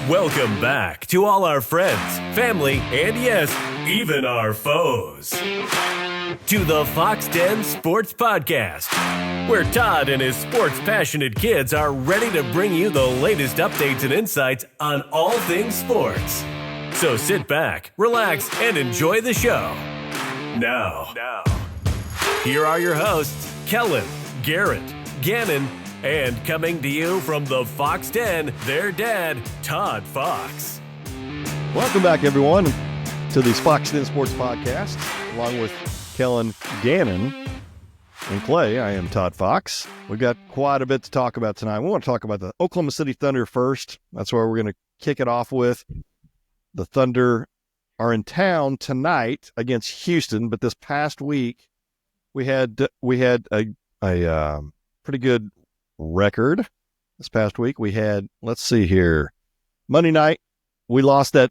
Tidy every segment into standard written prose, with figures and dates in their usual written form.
Welcome back to all our friends, family, and yes, even our foes. To the Fox 10 Sports Podcast, where Todd and his sports-passionate kids are ready to bring you the latest updates and insights on all things sports. So sit back, relax, and enjoy the show. Now, here are your hosts, Kellen, Garrett, Gannon, and coming to you from the Fox 10, their dad, Todd Fox. Welcome back, everyone, to the Fox 10 Sports Podcast. Along with Kellen, Gannon, and Clay, I am Todd Fox. We've got quite a bit to talk about tonight. We want to talk about the Oklahoma City Thunder first. That's where we're going to kick it off with. The Thunder are in town tonight against Houston, but this past week we had a pretty good record. This past week we had, let's see here, Monday night we lost that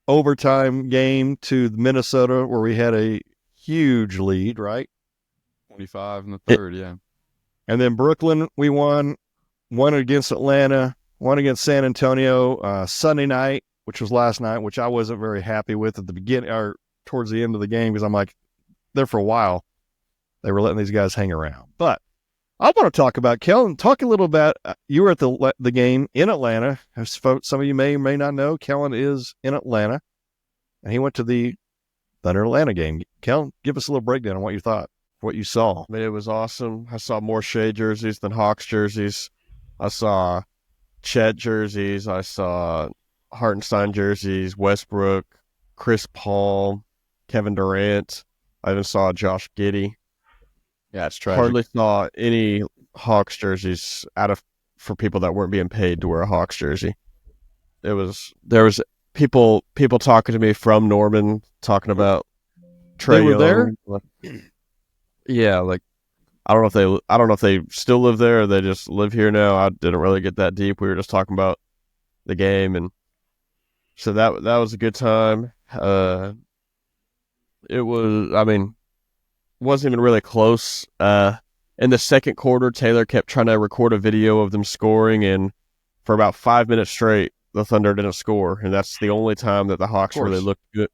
overtime game to Minnesota where we had a huge lead, right? 25 in the third, yeah. And then Brooklyn we won against Atlanta, one against San Antonio Sunday night, which was last night, which I wasn't very happy with at the beginning or towards the end of the game because I'm like, there for a while they were letting these guys hang around. But I want to talk about, Kellen, talk a little about, you were at the game in Atlanta. As some of you may or may not know, Kellen is in Atlanta, and he went to the Thunder Atlanta game. Kellen, give us a little breakdown on what you thought, what you saw. I mean, it was awesome. I saw more Shea jerseys than Hawks jerseys. I saw Chet jerseys. I saw Hartenstein jerseys, Westbrook, Chris Paul, Kevin Durant. I even saw Josh Giddey. Yeah, it's tragic. Hardly saw any Hawks jerseys for people that weren't being paid to wear a Hawks jersey. There was people talking to me from Norman talking about Trae They were Young. there? Yeah, like I don't know if they still live there or they just live here now. I didn't really get that deep. We were just talking about the game, and so that was a good time. It wasn't even really close. In the second quarter, Taylor kept trying to record a video of them scoring, and for about 5 minutes straight, the Thunder didn't score, and that's the only time that the Hawks really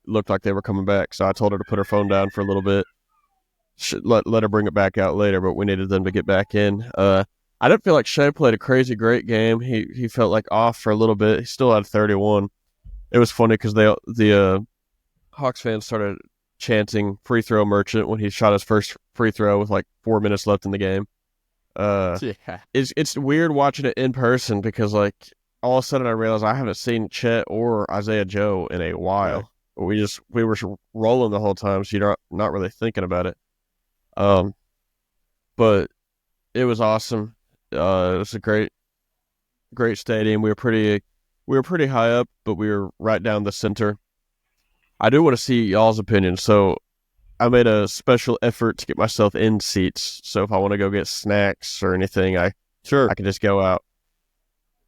looked like they were coming back. So I told her to put her phone down for a little bit. Let her bring it back out later, but we needed them to get back in. I didn't feel like Shea played a crazy great game. He felt like off for a little bit. He still had 31. It was funny because the Hawks fans started chanting free throw merchant when he shot his first free throw with like 4 minutes left in the game. Yeah. It's weird watching it in person because like all of a sudden I realized I haven't seen Chet or Isaiah Joe in a while. Right. We were rolling the whole time, so you're not really thinking about it. But it was awesome. It was a great stadium. We were pretty high up, but we were right down the center. I do want to see y'all's opinion. So I made a special effort to get myself in seats. So if I want to go get snacks or anything, I can just go out.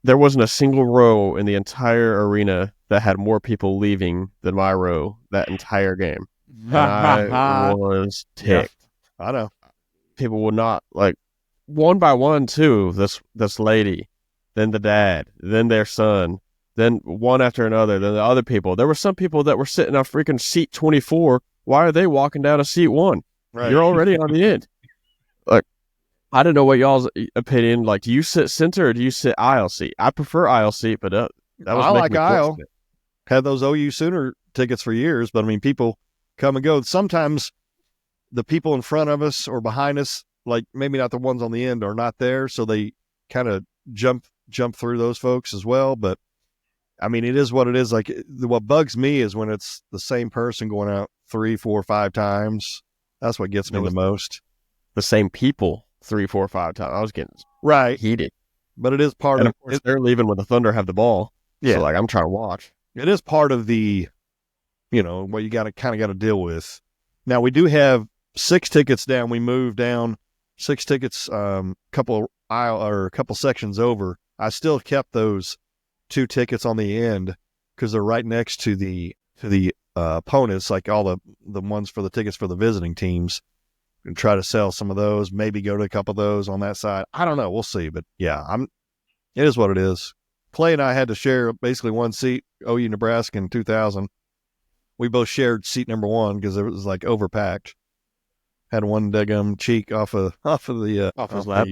There wasn't a single row in the entire arena that had more people leaving than my row that entire game. And I was ticked. Yeah, I know. People would not, like, one by one, too, this lady, then the dad, then their son, then one after another, then the other people. There were some people that were sitting on freaking seat 24. Why are they walking down to seat 1? Right. You're already on the end. Like, I don't know what y'all's opinion. Like, do you sit center or do you sit aisle seat? I prefer aisle seat, but that was I like aisle. It. Had those OU Sooner tickets for years, but I mean, people come and go. Sometimes the people in front of us or behind us, like maybe not the ones on the end, are not there, so they kind of jump through those folks as well. But I mean, it is what it is. Like, what bugs me is when it's the same person going out 3, 4, 5 times. That's what gets me the most. The same people 3, 4, 5 times. I was getting heated. But it is part of course, they're leaving when the Thunder have the ball. Yeah. So, like, I'm trying to watch. It is part of the, what you got to deal with. Now, we do have 6 tickets down. We moved down 6 tickets, couple sections over. I still kept those 2 tickets on the end because they're right next to the opponents, like all the ones for the tickets for the visiting teams, and try to sell some of those, maybe go to a couple of those on that side. I don't know. We'll see. But yeah, it is what it is. Clay and I had to share basically one seat, OU Nebraska in 2000. We both shared seat number one because it was like overpacked. Had one daggum cheek off his lap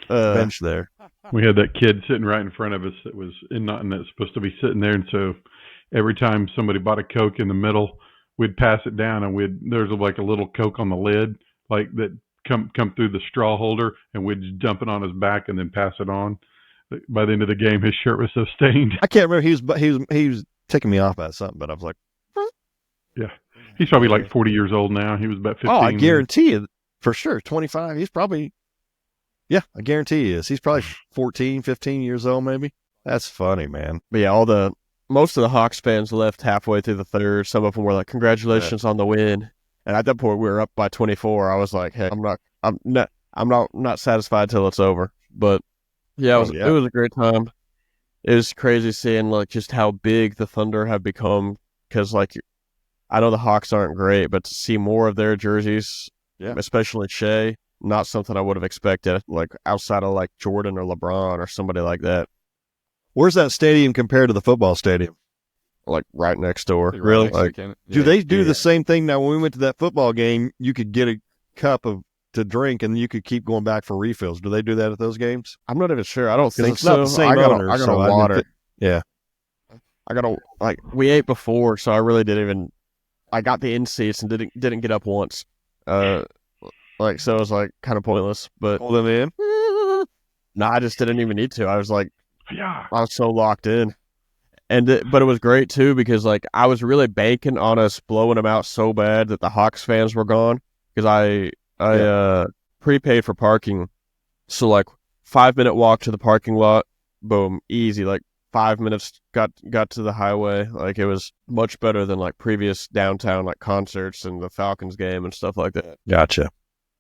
bench there. We had that kid sitting right in front of us that was not supposed to be sitting there, and so every time somebody bought a Coke in the middle, we'd pass it down, and there's like a little Coke on the lid, like that come through the straw holder, and we'd just dump it on his back and then pass it on. By the end of the game, his shirt was so stained. I can't remember. He was taking me off about something, but I was like, yeah, he's probably like 40 years old now. He was about 15. Oh, I guarantee you, for sure, 25. He's probably, yeah, I guarantee he is. He's probably 14, 15 years old, maybe. That's funny, man. But yeah, most of the Hawks fans left halfway through the third. Some of them were like, "Congratulations on the win." And at that point, we were up by 24. I was like, "Hey, I'm not satisfied till it's over." But yeah, it was a great time. It was crazy seeing like just how big the Thunder have become. Because like, I know the Hawks aren't great, but to see more of their jerseys, especially Shea, not something I would have expected. Like outside of like Jordan or LeBron or somebody like that. Where's that stadium compared to the football stadium? Like right next door. Really? Do they do the same thing now? When we went to that football game, you could get a cup to drink, and you could keep going back for refills. Do they do that at those games? I'm not even sure. I don't think it's so. Not the same I got owners, water. I got we ate before, so I really didn't even. I got the in seats and didn't get up once. So it was like kind of pointless. But hold them in. No, I just didn't even need to. I was like, yeah, I was so locked in. But it was great too because like I was really banking on us blowing them out so bad that the Hawks fans were gone because I prepaid for parking, so like 5-minute walk to the parking lot, boom, easy. Like 5 minutes got to the highway. Like it was much better than like previous downtown like concerts and the Falcons game and stuff like that. Gotcha.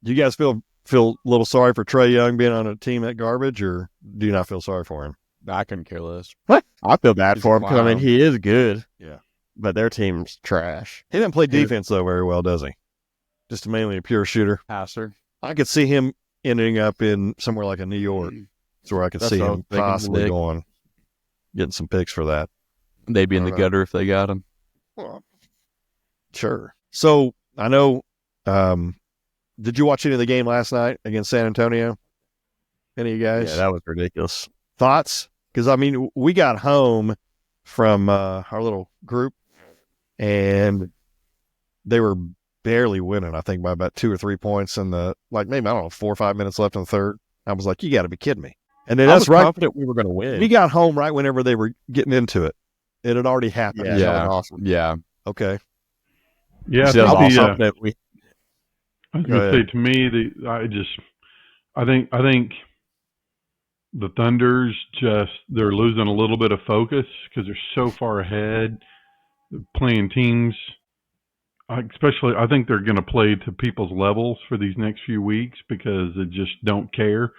Do you guys feel a little sorry for Trae Young being on a team that garbage, or do you not feel sorry for him? I couldn't care less. What? I feel bad for him because I mean he is good. Yeah, but their team's trash. He didn't play defense though very well, does he? Just mainly a pure shooter. Passer. I could see him ending up in somewhere like a New York. That's where I could see him possibly going, getting some picks for that. They'd be in the gutter if they got him. Well, sure. So I know. Did you watch any of the game last night against San Antonio? Any of you guys? Yeah, that was ridiculous. Thoughts? Because I mean, we got home from our little group, and they were barely winning, I think, by about 2 or 3 points in the, like, maybe, I don't know, 4 or 5 minutes left in the third. I was like, you got to be kidding me. And then that's right. Confident we were going to win. We got home right whenever they were getting into it. It had already happened. Yeah. That was awesome. Yeah. Okay. Yeah. I was going to say, to me, I think the Thunder's they're losing a little bit of focus because they're so far ahead. They're playing teams. Especially, I think they're going to play to people's levels for these next few weeks because they just don't care.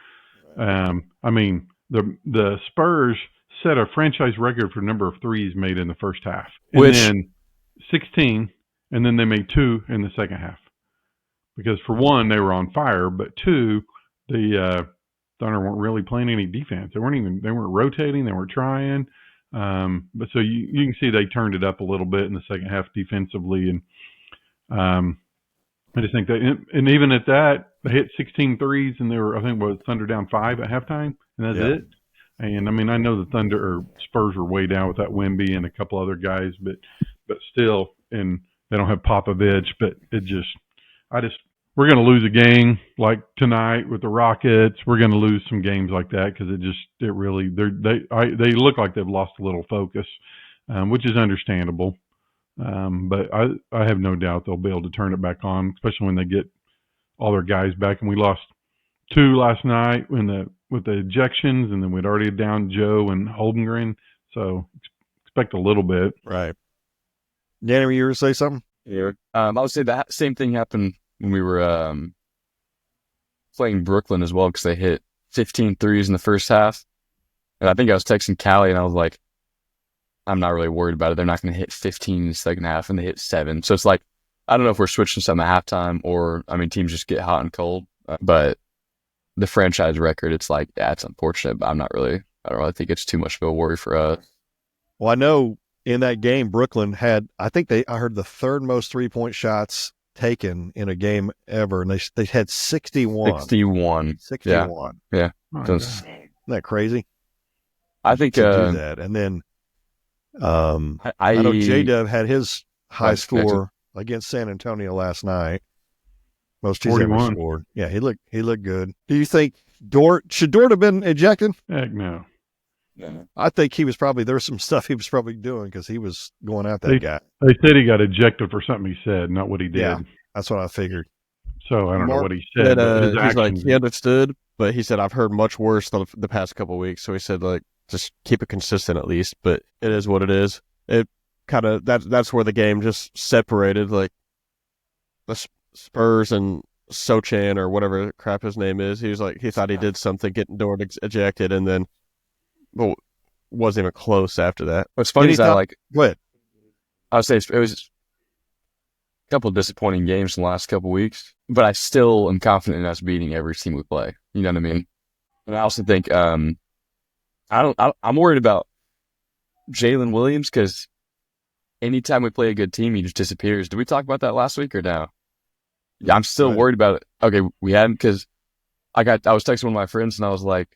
I mean, the Spurs set a franchise record for number of threes made in the first half. And then 16, and then they made 2 in the second half. Because for one, they were on fire, but two, the Thunder weren't really playing any defense. They weren't rotating, they weren't trying. But so you can see they turned it up a little bit in the second half defensively, and I just think and even at that, they hit 16 threes, and they were, I think, Thunder down 5 at halftime, and that's it. And I mean, I know the Thunder or Spurs are way down without Wemby and a couple other guys, but still, and they don't have Popovich, but we're going to lose a game like tonight with the Rockets. We're going to lose some games like that because they look like they've lost a little focus, which is understandable. But I have no doubt they'll be able to turn it back on, especially when they get all their guys back. And we lost 2 last night with the ejections, and then we'd already down Joe and Holdengren. So expect a little bit. Right. Danny, were you going to say something? Yeah. I would say that same thing happened when we were playing Brooklyn as well, because they hit 15 threes in the first half. And I think I was texting Callie, and I was like, I'm not really worried about it. They're not going to hit 15 in the second half, and they hit 7. So it's like, I don't know if we're switching something at halftime or, I mean, teams just get hot and cold. But the franchise record, it's like, yeah, it's unfortunate, but I'm not really I don't really think it's too much of a worry for us. Well, I know in that game, Brooklyn had, I heard the third most 3-point shots taken in a game ever, and they had 61. 61. Yeah. Isn't that crazy? I think to do that. And then I know J-Dub had his high score against San Antonio last night. Most he's ever scored. Yeah, he looked good. Do you think should Dort have been ejected? Heck no. I think he was there's some stuff he was probably doing because he was going at that guy. They said he got ejected for something he said, not what he did. Yeah, that's what I figured. So I don't know what he said. He's like, he understood, but he said, I've heard much worse the past couple of weeks. So he said, like, just keep it consistent at least. But it is what it is. It kind of, that's where the game just separated. Like, the Spurs and Sochan or whatever crap his name is. He was like, he thought he did something, getting Dort ejected, and then wasn't even close after that. What's funny is go ahead. I would say it was a couple of disappointing games in the last couple of weeks, but I still am confident in us beating every team we play. You know what I mean? And I also think I'm worried about Jalen Williams because anytime we play a good team, he just disappears. Did we talk about that last week or no? Yeah, I'm still worried about it. Okay, we hadn't because I was texting one of my friends and I was like,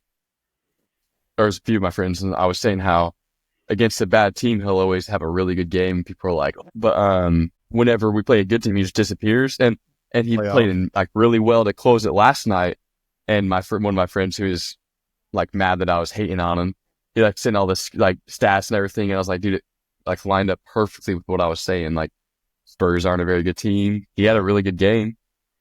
or a few of my friends, and I was saying how against a bad team, he'll always have a really good game. People are like, but whenever we play a good team, he just disappears. And he played in like really well to close it last night. And one of my friends who is like mad that I was hating on him, he like sent all this like stats and everything. And I was like, dude, it like lined up perfectly with what I was saying. Like Spurs aren't a very good team. He had a really good game,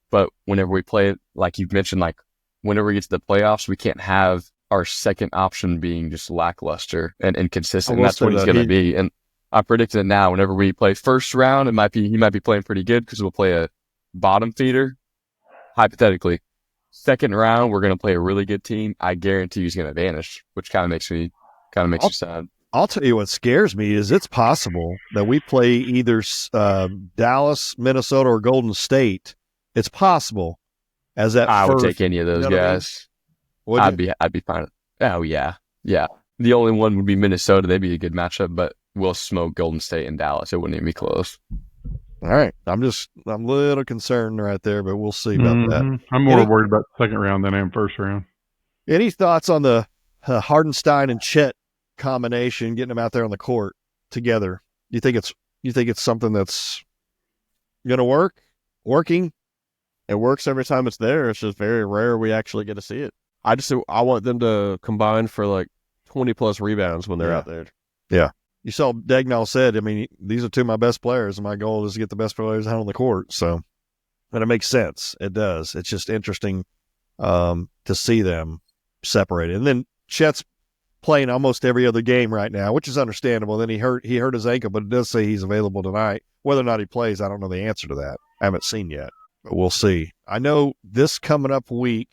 but whenever we play it, like you've mentioned, like whenever we get to the playoffs, we can't have our second option being just lackluster and inconsistent. And that's what he's going to be. And I predicted it now. Whenever we play first round, he might be playing pretty good because we'll play a bottom feeder. Hypothetically, second round, we're going to play a really good team. I guarantee he's going to vanish, which kind of makes me sad. I'll tell you what scares me is it's possible that we play either Dallas, Minnesota, or Golden State. It's possible as that. I would take any of those guys. I'd be fine. Oh yeah. The only one would be Minnesota. They'd be a good matchup, but we'll smoke Golden State and Dallas. It wouldn't even be close. All right. I'm a little concerned right there, but we'll see about that. I'm more worried about the second round than I am first round. Any thoughts on the Hardenstein and Chet combination, getting them out there on the court together? You think it's something that's going to work? Working? It works every time it's there. It's just very rare we actually get to see it. I want them to combine for like 20 plus rebounds when they're out there. Yeah. You saw Dagnall said, I mean, these are two of my best players, and my goal is to get the best players out on the court. So, and it makes sense. It does. It's just interesting to see them separated. And then Chet's playing almost every other game right now, which is understandable. Then he hurt his ankle, but it does say he's available tonight. Whether or not he plays, I don't know the answer to that. I haven't seen yet, but we'll see. I know this coming up week,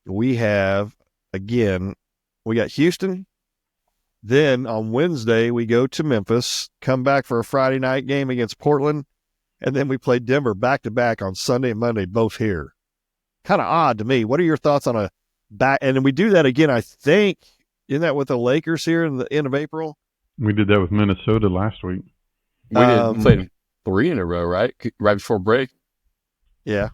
we have, again, we got Houston. Then on Wednesday, we go to Memphis, come back for a Friday night game against Portland, and then we play Denver back-to-back on Sunday and Monday, both here. Kind of odd to me. What are your thoughts on a back? And then we do that again, I think. Isn't that with the Lakers here in the end of April? We did that with Minnesota last week. We played 3 in a row, right? Right before break. Yeah.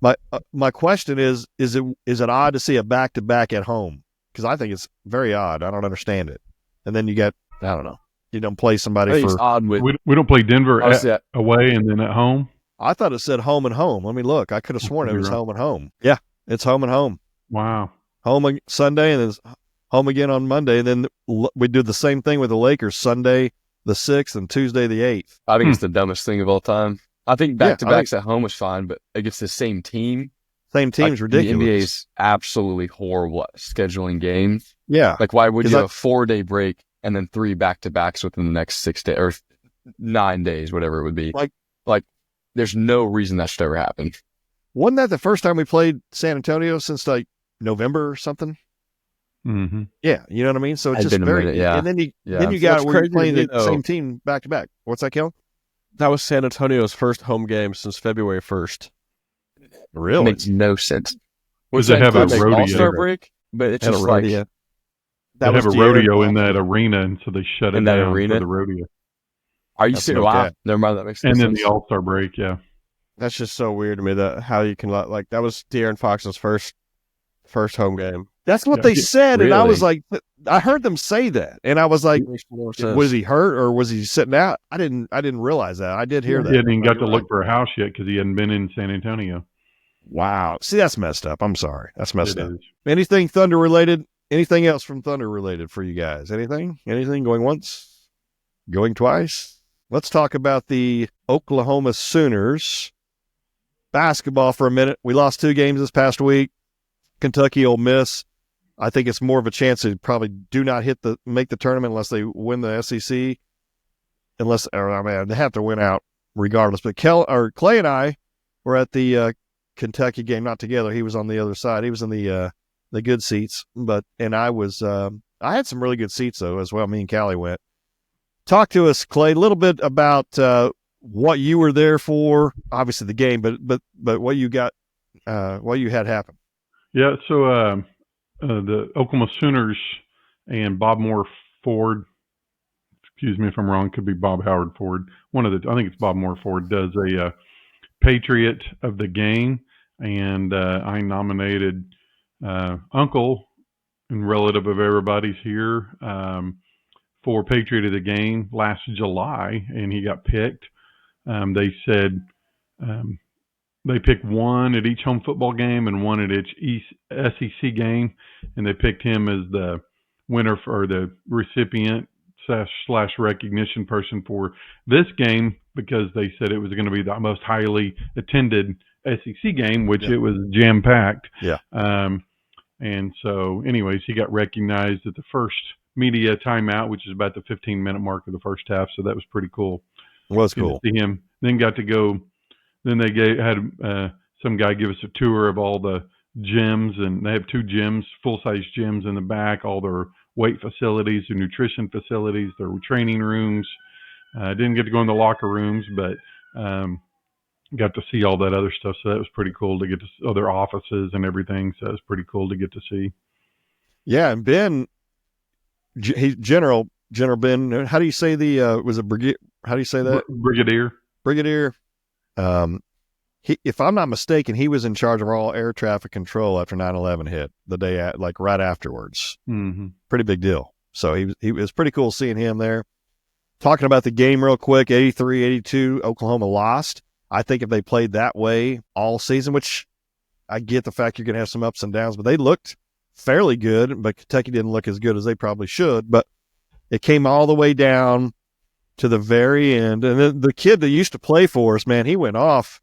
My question is it odd to see a back-to-back at home? Because I think it's very odd. I don't understand it. And then you got, I don't know, you don't play somebody for. It's odd with. We don't play Denver away and then at home. I thought it said home and home. Let me look. I could have sworn it was home and home. Yeah, it's home and home. Wow. Home Sunday and then home again on Monday. And then we do the same thing with the Lakers, Sunday the 6th and Tuesday the 8th. I think it's the dumbest thing of all time. I think back-to-backs at home was fine, but against the same team. Same team's ridiculous. The NBA is absolutely horrible at scheduling games. Yeah. Like, why would you have a 4-day break and then 3 back-to-backs within the next 6 days or 9 days, whatever it would be? Like, there's no reason that should ever happen. Wasn't that the first time we played San Antonio since like November or something? Mm-hmm. Yeah, you know what I mean. So it's just very. Minute, yeah. And then you got we're playing the same team back to back. What's that, Kel? That was San Antonio's first home game since February 1st. Really? Makes no sense. Does it have a rodeo All-Star break? But it's Had a just like rodeo. They have a rodeo in that arena, and so they shut it In that down arena? for the rodeo. Are you That's serious? no Wow. cap. Never mind. That makes And sense. then the All-Star break, yeah. That's just so weird to me that how you can like that was De'Aaron Fox's first home game. That's what Yeah. they said, and I Really? was like, I heard them say that, and I was like, Makes more sense. was he hurt or was he sitting out? I didn't realize that. I did hear that. He hadn't even got to You're look right. for a house yet because he hadn't been in San Antonio. Wow. See, that's messed up. I'm sorry. That's messed It up. is. Anything Thunder related? Anything else from Thunder related for you guys? Anything? Anything going once? Going twice? Let's talk about the Oklahoma Sooners basketball for a minute. We lost 2 games this past week. Kentucky, Ole Miss. I think it's more of a chance they probably do not make the tournament unless they win the SEC. They have to win out regardless. But Clay and I were at the Kentucky game, not together. He was on the other side. He was in the good seats, and I was. I had some really good seats though as well. Me and Callie went. Talk to us, Clay, a little bit about what you were there for. Obviously the game, but what you got, what you had happen. Yeah, so the Oklahoma Sooners and Bob Moore Ford, excuse me if I'm wrong, could be Bob Howard Ford. I think it's Bob Moore Ford, does a Patriot of the game, and I nominated uncle and relative of everybody's here for Patriot of the game last July, and he got picked. They said they picked one at each home football game and one at each SEC game, and they picked him as the winner or the recipient slash recognition person for this game because they said it was going to be the most highly attended SEC game, which it was jam-packed. Yeah. And so, anyways, he got recognized at the first media timeout, which is about the 15-minute mark of the first half, so that was pretty cool. It was Good cool. to see him. Then got to go. Then they had some guy give us a tour of all the gyms, and they have 2 gyms, full-size gyms in the back, all their weight facilities, their nutrition facilities, their training rooms. Didn't get to go in the locker rooms, but got to see all that other stuff. So that was pretty cool to get to see other offices and everything. So that was pretty cool to get to see. Yeah, and Ben, he's General Ben. How do you say was it Brigadier? How do you say that? Brigadier. If I'm not mistaken, he was in charge of all air traffic control after 9/11 hit the day, right afterwards. Mm-hmm. Pretty big deal. So he was pretty cool seeing him there. Talking about the game real quick, 83-82, Oklahoma lost. I think if they played that way all season, which I get the fact you're going to have some ups and downs, but they looked fairly good, but Kentucky didn't look as good as they probably should. But it came all the way down to the very end. And then the kid that used to play for us, man, he went off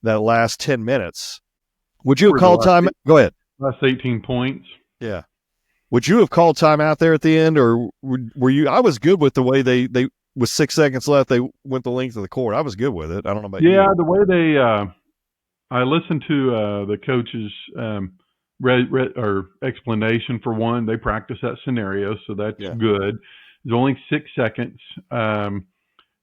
that last 10 minutes. Would you have called time? Go ahead. Last 18 points. Yeah. Would you have called time out there at the end, or were you? I was good with the way they with 6 seconds left, they went the length of the court. I was good with it. I don't know about you. Yeah, the way they I listened to the coach's or explanation for one. They practice that scenario, so that's good. There's only 6 seconds. I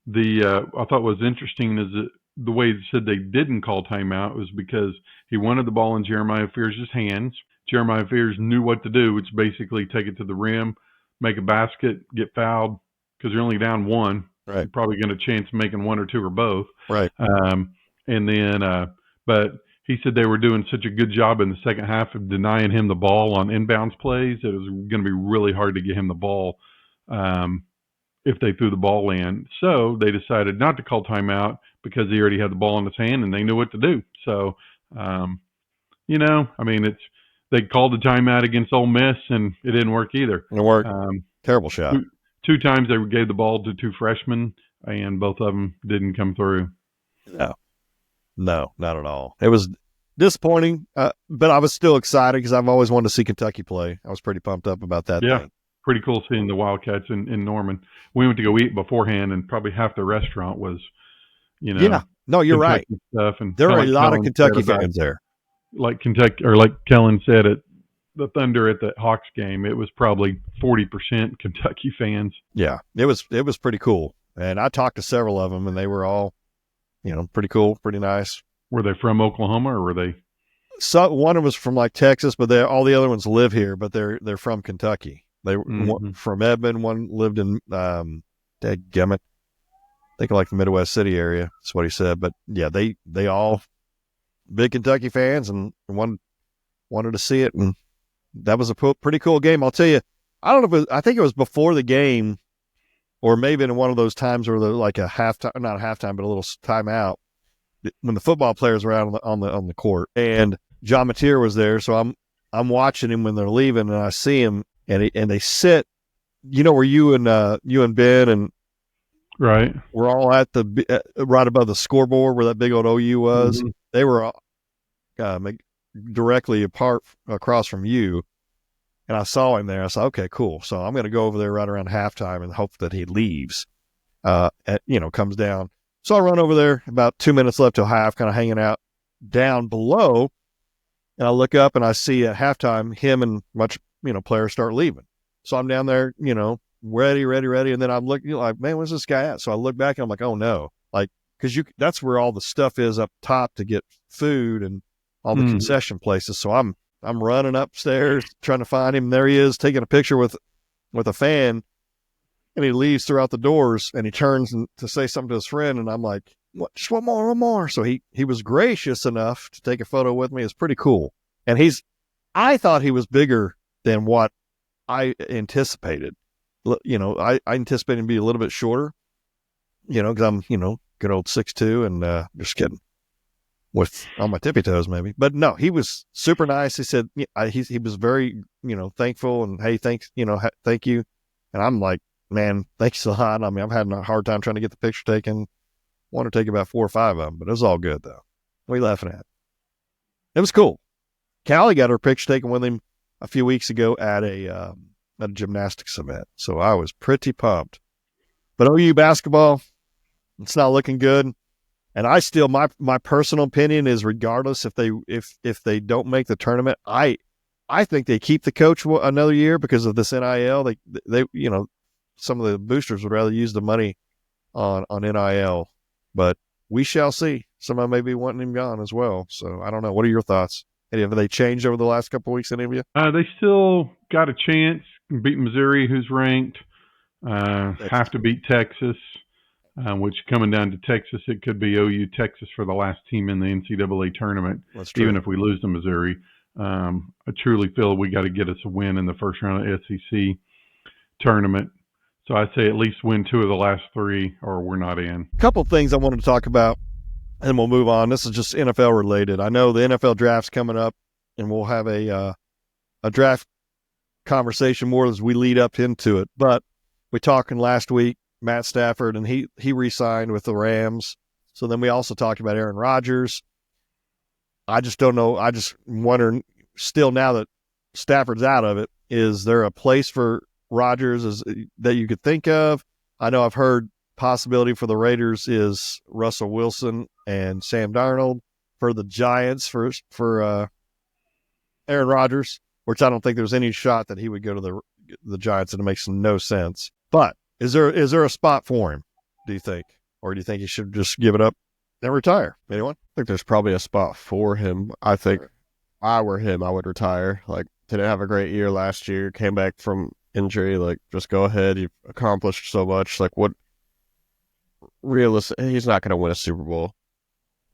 thought was interesting is that the way they said they didn't call timeout was because he wanted the ball in Jeremiah Fears' hands. Jeremiah Fears knew what to do, which basically take it to the rim, make a basket, get fouled because you're only down 1. Right. You're probably going to chance making 1 or 2 or both. Right. And then, but he said they were doing such a good job in the second half of denying him the ball on inbounds plays that it was going to be really hard to get him the ball if they threw the ball in. So they decided not to call timeout because he already had the ball in his hand and they knew what to do. So, they called the timeout against Ole Miss and it didn't work either. It worked. Terrible shot. 2 times they gave the ball to 2 freshmen and both of them didn't come through. No, not at all. It was disappointing, but I was still excited because I've always wanted to see Kentucky play. I was pretty pumped up about that. Yeah, thing. Pretty cool seeing the Wildcats in Norman. We went to go eat beforehand, and probably half the restaurant was, Yeah, no, you're Kentucky right. Stuff, and there are a lot Kellen of Kentucky fans there. Like Kentucky, or like Kellen said at the Thunder at the Hawks game, it was probably 40% Kentucky fans. Yeah, it was pretty cool, and I talked to several of them, and they were all, pretty cool, pretty nice. Were they from Oklahoma or were they? So one of them was from like Texas, but all the other ones live here, but they're from Kentucky. They one from Edmond. One lived in dadgummit, I think like the Midwest City area. That's what he said. But yeah, they all big Kentucky fans and one wanted to see it, and that was a pretty cool game. I'll tell you, I don't know if I think it was before the game, or maybe in one of those times where like a halftime, not a halftime, but a little timeout when the football players were out on the court, and John Mateer was there. So I'm watching him when they're leaving, and I see him, and they sit, where you and Ben and right, we're all at the right above the scoreboard where that big old OU was. Mm-hmm. They were directly across from you. And I saw him there. I said, okay, cool. So I'm going to go over there right around halftime and hope that he leaves, comes down. So I run over there, about 2 minutes left till half, kind of hanging out down below. And I look up and I see at halftime, him and players start leaving. So I'm down there, ready. And then I'm looking like, man, where's this guy at? So I look back and I'm like, oh no. Like, cause that's where all the stuff is up top to get food and all the concession places. So I'm running upstairs trying to find him. There he is, taking a picture with a fan, and he leaves throughout the doors, and he turns to say something to his friend, and I'm like, "What? Just one more." So he was gracious enough to take a photo with me. It's pretty cool. And I thought he was bigger than what I anticipated. I anticipated him to be a little bit shorter, because I'm, good old 6'2", and just kidding. With on my tippy toes, maybe, but no, he was super nice. He said he was very thankful, and hey, thanks, thank you. And I'm like, man, thanks a lot. I mean, I've had a hard time trying to get the picture taken. Want to take about 4 or 5 of them, but it was all good though. What are you laughing at? It was cool. Callie got her picture taken with him a few weeks ago at a gymnastics event, so I was pretty pumped. But OU basketball, it's not looking good. And I still, my personal opinion is, regardless if they don't make the tournament, I think they keep the coach another year because of this NIL. They some of the boosters would rather use the money on NIL, but we shall see. Somebody may be wanting him gone as well. So I don't know. What are your thoughts? Have they changed over the last couple of weeks? Any of you? They still got a chance. Beat Missouri, who's ranked. Have to beat Texas. Which coming down to Texas, it could be OU Texas for the last team in the NCAA tournament, even if we lose to Missouri. I truly feel we got to get us a win in the first round of SEC tournament. So I'd say at least win 2 of the last 3 or we're not in. A couple of things I wanted to talk about, and we'll move on. This is just NFL related. I know the NFL draft's coming up, and we'll have a draft conversation more as we lead up into it. But we talking last week, Matt Stafford, and he re-signed with the Rams. So then we also talked about Aaron Rodgers. I just don't know. I just wonder still, now that Stafford's out of it, is there a place for Rodgers that you could think of? I know I've heard possibility for the Raiders is Russell Wilson and Sam Darnold. For the Giants, for Aaron Rodgers, which I don't think there's any shot that he would go to the Giants, and it makes no sense. But Is there a spot for him, do you think? Or do you think he should just give it up and retire? Anyone? I think there's probably a spot for him. I think if I were him, I would retire. Like, didn't have a great year last year, came back from injury. Like, just go ahead. You've accomplished so much. Like, what realistic? He's not going to win a Super Bowl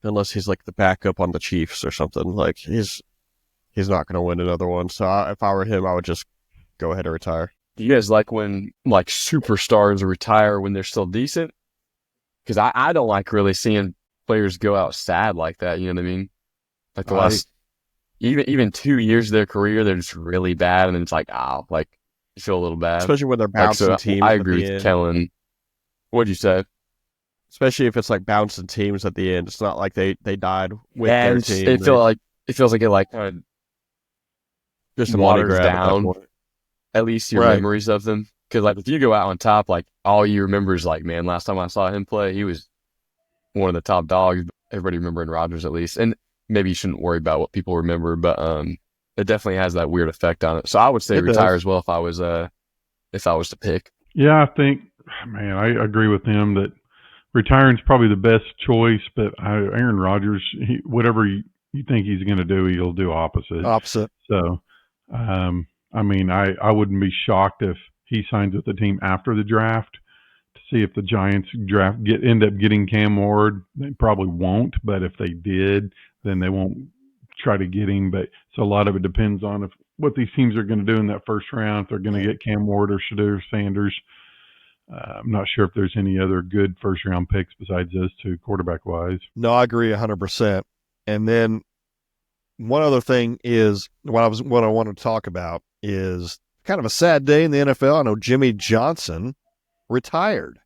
unless he's like the backup on the Chiefs or something. Like, he's not going to win another one. So if I were him, I would just go ahead and retire. Do you guys like when superstars retire when they're still decent? Because I don't like really seeing players go out sad like that. You know what I mean? Like the last even 2 years of their career, they're just really bad, and then it's like, you feel a little bad, especially when they're bouncing teams. I agree with Kellen. What'd you say? Especially if it's like bouncing teams at the end. It's not like they died with their team. It feels like it kind of just waters down. At least your memories of them. Because, if you go out on top, all you remember is, man, last time I saw him play, he was one of the top dogs. Everybody remembering Rodgers, at least. And maybe you shouldn't worry about what people remember, but it definitely has that weird effect on it. So I would say retire as well if I was to pick. Yeah, I think, man, I agree with him that retiring is probably the best choice, but Aaron Rodgers, whatever you think he's going to do, he'll do opposite. Opposite. So, I mean, I wouldn't be shocked if he signs with the team after the draft to see if the Giants end up getting Cam Ward. They probably won't, but if they did, then they won't try to get him. But so a lot of it depends on what these teams are going to do in that first round. If they're going to get Cam Ward or Shedeur Sanders. I'm not sure if there's any other good first round picks besides those two, quarterback wise. No, I agree 100%. And then one other thing is what I want to talk about is kind of a sad day in the NFL. I know Jimmy Johnson retired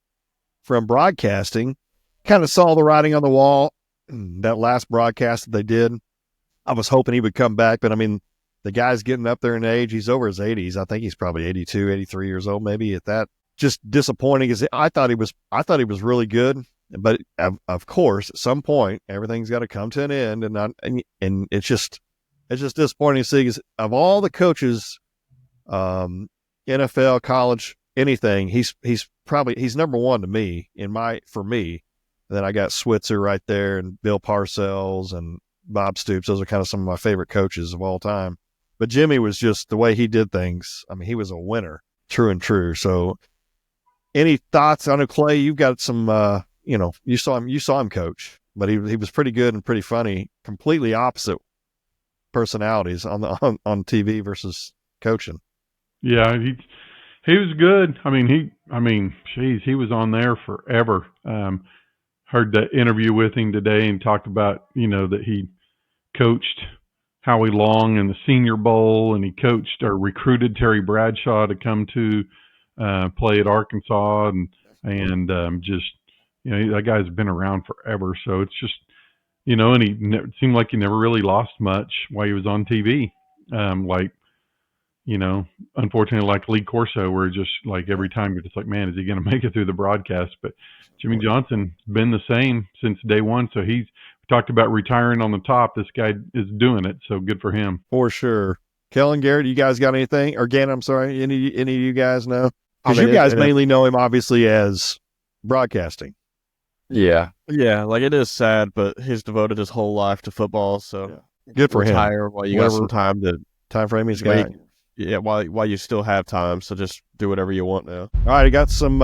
from broadcasting. Kind of saw the writing on the wall. That last broadcast that they did, I was hoping he would come back, but I mean, the guy's getting up there in age. He's over his 80s. I think he's probably 82, 83 years old, maybe at that. Just disappointing. I thought he was really good, but of course, at some point, everything's got to come to an end, and it's just disappointing to see. Because of all the coaches, NFL, college, anything, he's number one to me for me. And then I got Switzer right there, and Bill Parcells and Bob Stoops. Those are kind of some of my favorite coaches of all time. But Jimmy was just the way he did things. I mean, he was a winner, true and true. So, any thoughts on it, Clay? You've got some, you saw him coach, but he was pretty good and pretty funny. Completely opposite personalities on TV versus coaching. Yeah, he was good. He was on there forever. Heard the interview with him today and talked about, that he coached Howie Long in the Senior Bowl, and he coached or recruited Terry Bradshaw to come to play at Arkansas, and that guy's been around forever. So it's just, and it seemed like he never really lost much while he was on TV. Unfortunately, like Lee Corso, where just like every time you're just like, man, is he going to make it through the broadcast? But Jimmy Johnson's been the same since day one. So we talked about retiring on the top. This guy is doing it. So good for him. For sure. Kellen, Garrett, you guys got anything? Or Gannon, I'm sorry, any of you guys know? Because you guys mainly know him obviously as broadcasting. Yeah. Yeah, like it is sad, but he's devoted his whole life to football. So good for retire him. While you got some time frame he's got. Yeah, while you still have time, so just do whatever you want now. All right, I got some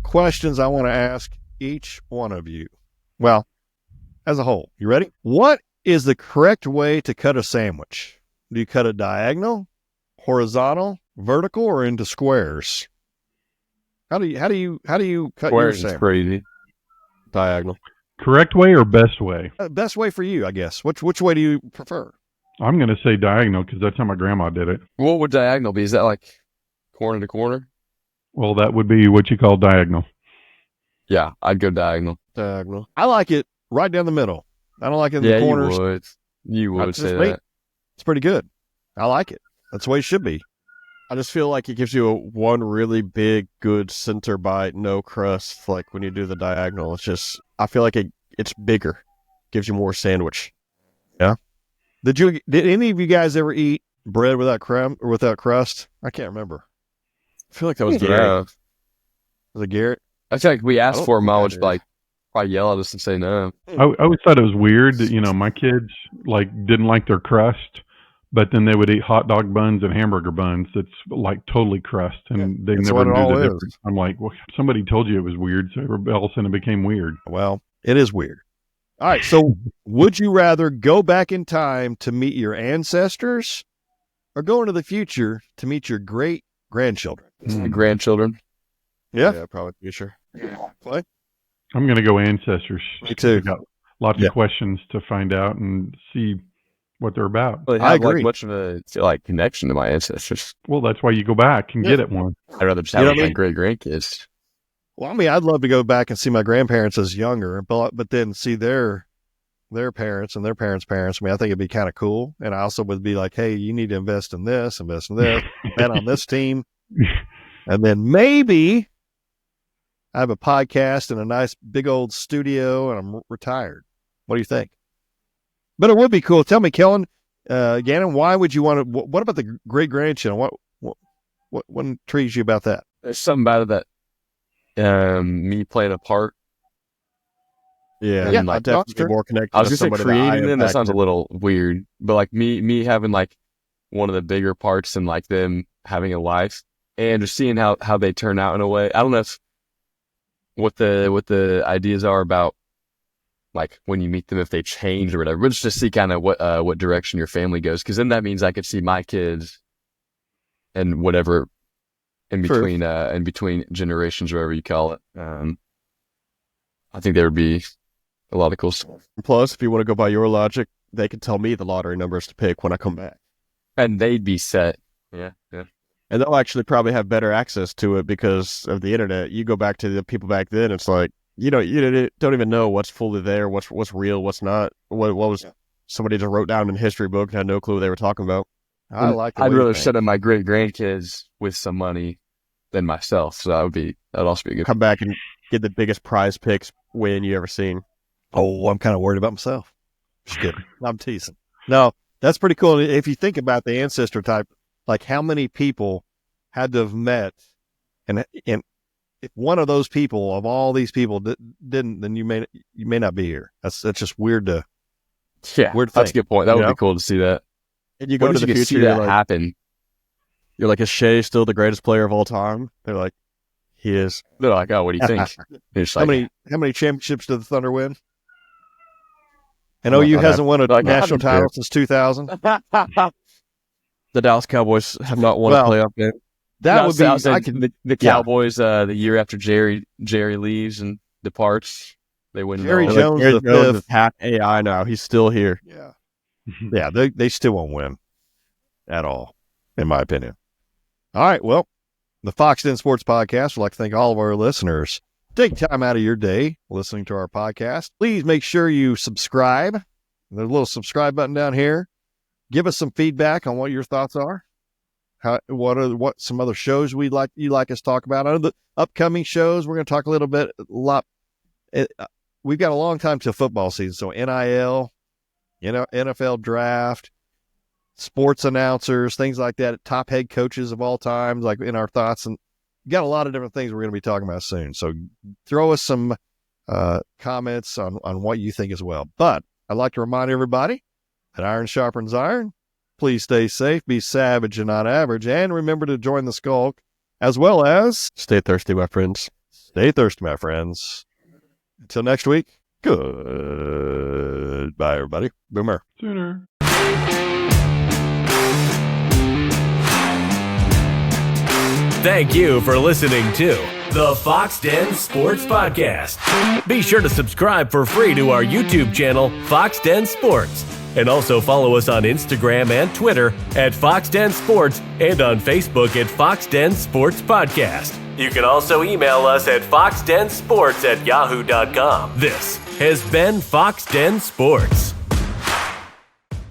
questions I want to ask each one of you. Well, as a whole, you ready? What is the correct way to cut a sandwich? Do you cut it diagonal, horizontal, vertical, or into squares? How do you cut squares your sandwich? Is crazy. Diagonal. Correct way or best way? Best way for you, I guess. Which way do you prefer? I'm going to say diagonal because that's how my grandma did it. What would diagonal be? Is that like corner to corner? Well, that would be what you call diagonal. Yeah, I'd go diagonal. Diagonal. I like it right down the middle. I don't like it in the corners. You would say that. It's pretty good. I like it. That's the way it should be. I just feel like it gives you one really big, good center bite, no crust. Like when you do the diagonal, I feel like it's bigger, gives you more sandwich. Yeah. Did any of you guys ever eat bread without crumb or without crust? I can't remember. I feel like that was Garrett. Yeah. Was it Garrett? I feel like we asked for them, I would probably yell at us and say no. I always thought it was weird that, my kids didn't like their crust, but then they would eat hot dog buns and hamburger buns that's like totally crust, and they never knew the difference. I'm like, well, somebody told you it was weird, so all of a sudden it became weird. Well, it is weird. All right, so would you rather go back in time to meet your ancestors or go into the future to meet your great-grandchildren? Grandchildren? Yeah, probably future. Clay? I'm going to go ancestors. Me too. I got lots of questions to find out and see what they're about. Well, I agree. Much of a connection to my ancestors. Well, that's why you go back and get it one. I'd rather just have my great-grandkids. Well, I'd love to go back and see my grandparents as younger, but then see their parents and their parents' parents. I think it'd be kind of cool. And I also would be like, hey, you need to invest in this, bet on this team. And then maybe I have a podcast and a nice big old studio and I'm retired. What do you think? But it would be cool. Tell me, Kellen, Gannon, why would you want to, what about the great-grandchildren? What intrigues you about that? There's something about it that me playing a part Yeah, And, Yeah, like, I'd definitely true. be more connected I was to just somebody creating them. That sounds a impacted. little weird, but like me having like one of the bigger parts in like them having a life and just seeing how they turn out in a way. I don't know if what the ideas are about like when you meet them, if they change or whatever, but just to see kind of what direction your family goes. Cause then that means I could see my kids and whatever in True. between generations, whatever you call it. I think there would be a lot of cool stuff. Plus, if you want to go by your logic, they can tell me the lottery numbers to pick when I come back. And they'd be set. Yeah. And they'll actually probably have better access to it because of the internet. You go back to the people back then, it's like, you don't even know what's fully there, what's real, what's not. What was somebody just wrote down in a history book and had no clue what they were talking about. I like. The I'd way you rather think. set up my great grandkids with some money than myself. So that'd also be a good. Come back and get the biggest prize picks win you ever seen. Oh, I'm kind of worried about myself. Just kidding. I'm teasing. No, that's pretty cool. If you think about the ancestor type, like how many people had to have met, and if one of those people of all these people didn't, then you may not be here. That's just weird to. Yeah, weird that's a thing. good point. That would Yeah. be cool to see that. And you go What to if the you could future, see you're that like, happen? is Shea still the greatest player of all time? They're like, he is. They're like, oh, what do you think? You're just How like, many championships did the Thunder win? And I'm not OU that hasn't won a like, national I don't care. title since 2000. The Dallas Cowboys have not won Well, a playoff game. That would be. I said I could. the Cowboys the year after Jerry leaves and departs. They win. Jerry it all. Jones Jerry the Jones fifth. is half AI now. He's still here. Yeah. Yeah, they still won't win at all, in my opinion. All right, well, the Fox Den Sports Podcast would like to thank all of our listeners. Take time out of your day listening to our podcast. Please make sure you subscribe. There's a little subscribe button down here. Give us some feedback on what your thoughts are. What some other shows you'd like us to talk about. On the upcoming shows, we're going to talk a lot. We've got a long time till football season, so NIL, NFL draft, sports announcers, things like that, top head coaches of all time, like in our thoughts. And we got a lot of different things we're going to be talking about soon. So throw us some comments on what you think as well. But I'd like to remind everybody that iron sharpens iron. Please stay safe, be savage and not average, and remember to join the skulk, as well as Stay thirsty, my friends. stay thirsty, my friends. Until next week, goodbye, everybody. Boomer. Sooner. Thank you for listening to the Fox Den Sports Podcast. Be sure to subscribe for free to our YouTube channel, Fox Den Sports. And also follow us on Instagram and Twitter at Fox Den Sports and on Facebook at Fox Den Sports Podcast. You can also email us at foxdensports@yahoo.com. This has been Fox Den Sports.